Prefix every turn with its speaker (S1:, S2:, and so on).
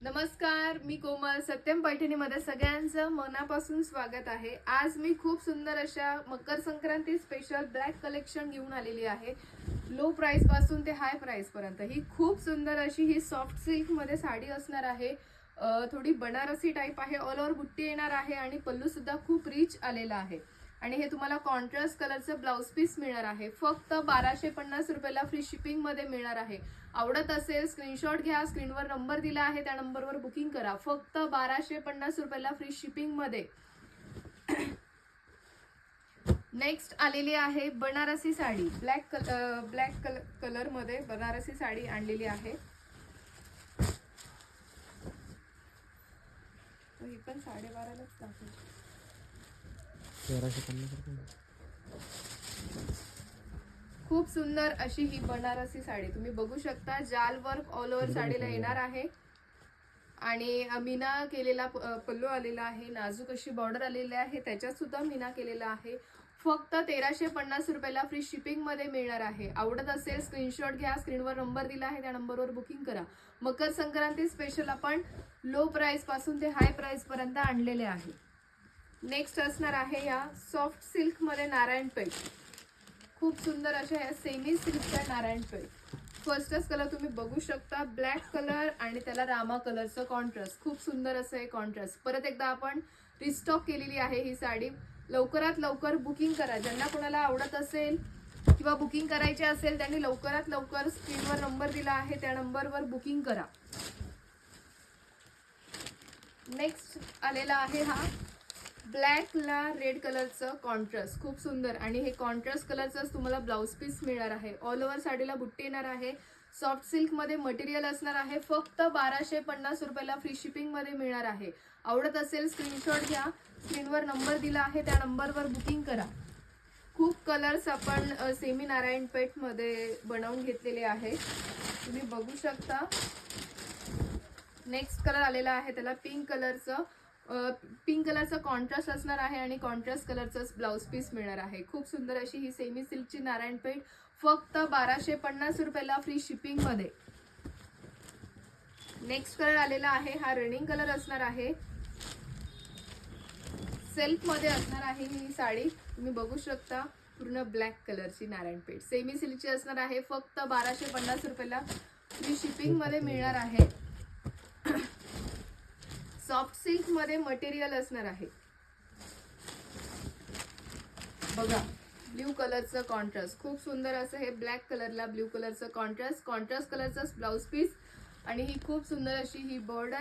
S1: नमस्कार, मी कोमल. सत्यम पैठणीमध्ये सगळ्यांचं मनापासून स्वागत आहे. आज मी खूप सुंदर अशा Makar Sankranti special black collection घेऊन आलेली आहे. लो प्राइस पासून ते हाय प्राइस पर्यंत ही खूप सुंदर अशी ही सॉफ्ट सिल्क मध्ये साडी असणार आहे. थोडी बनारसी टाइप आहे. ऑल ओव्हर बुट्टी येणार आहे आणि पल्लू सुद्धा खूप रिच आलेला आहे. आणि हे तुम्हाला कॉन्ट्रास्ट कलरचं ब्लाउज पीस मिळणार आहे. फक्त 1250 रुपयाला फ्री शिपिंग मध्ये मिळणार आहे. आवडत असेल स्क्रीनशॉट घ्या. स्क्रीनवर नंबर दिला आहे त्या नंबरवर बुकिंग करा. फक्त 1250 रुपयाला फ्री शिपिंग मध्ये. नेक्स्ट आलेली आहे बनारसी साडी. ब्लॅक कलर मध्ये बनारसी साडी आणलेली आहे. ही पण 12.5लाच दाखवते.
S2: 1350 रुपये.
S1: खूप सुंदर अशी ही बनारसी साडी तुम्ही बघू शकता. जाल वर्क ऑल ओव्हर साडीला येणार आहे आणि मीना केलेला पल्लू आलेला आहे. नाजूक अशी बॉर्डर आलेली आहे. त्याच्यात सुद्धा मीना केलेला आहे. फक्त 1350 रुपयाला फ्री शिपिंग मध्ये मिळणार आहे. आवडत असेल स्क्रीनशॉट घ्या. स्क्रीनवर नंबर दिला आहे त्या नंबरवर बुकिंग करा. मकर संक्रांती स्पेशल आपण लो प्राइस पासून ते हाय प्राइस पर्यंत आणलेले आहे. नेक्स्ट असणार आहे या सॉफ्ट सिल्क मध्ये नारायणपेठ. खूप सुंदर अशा या सेमी सिल्कच्या नारायणपेठ. फर्स्टच कलर तुम्ही बघू शकता. ब्लॅक कलर आणि त्याला रामा कलरचं कॉन्ट्रास्ट. खूप सुंदर असं हे कॉन्ट्रास्ट. परत एकदा आपण रिस्टॉक केलेली आहे ही साडी. लवकरात लवकर बुकिंग करा. ज्यांना कोणाला आवडत असेल किंवा बुकिंग करायचे असेल त्यांनी लवकरात लवकर स्क्रीनवर नंबर दिला आहे त्या नंबरवर बुकिंग करा. नेक्स्ट आलेला आहे हा ब्लॅकला रेड कलरचं कॉन्ट्रास्ट. खूप सुंदर आणि हे कॉन्ट्रास्ट कलरचंच तुम्हाला ब्लाउज पीस मिळणार आहे. ऑल ओव्हर साडीला बुट्टी येणार आहे. सॉफ्ट सिल्क मध्ये मटेरियल असणार आहे. फक्त 1250 रुपयाला फ्री शिपिंग मध्ये मिळणार आहे. आवडत असेल स्क्रीनशॉट घ्या. स्क्रीनवर नंबर दिला आहे त्या नंबरवर बुकिंग करा. खूप कलर्स आपण सेमी नारायणपेठ मध्ये बनवून घेतलेले आहे. तुम्ही बघू शकता. नेक्स्ट कलर आलेला आहे त्याला पिंक कलरचं. पिंक कलरचा कॉन्ट्रास्ट असणार आहे आणि कॉन्ट्रास्ट कलरचाच ब्लाउज पीस मिळणार आहे. खूप सुंदर अशी ही सेमी सिल्कची नारायणपेठ. फक्त 1250 रुपयाला फ्री शिपिंग मध्ये. नेक्स्ट कलर आलेला आहे हा रनिंग कलर असणार आहे. सिल्क मध्ये असणार आहे ही साडी. तुम्ही बघू शकता. पूर्ण ब्लॅक कलरची नारायणपेठ सेमी सिल्कची असणार आहे. फक्त 1250 रुपयाला फ्री शिपिंग मध्ये मिळणार आहे. सॉफ्ट सिल्क मध्ये मटेरियल असणार आहे. बघा ब्ल्यू कलरचं कॉन्ट्रास्ट. खूप सुंदर असं हे ब्लॅक कलरला ब्ल्यू कलरचं कॉन्ट्रास्ट. कॉन्ट्रास्ट कलरचं ब्लाउज पीस आणि ही खूप सुंदर अशी ही बॉर्डर.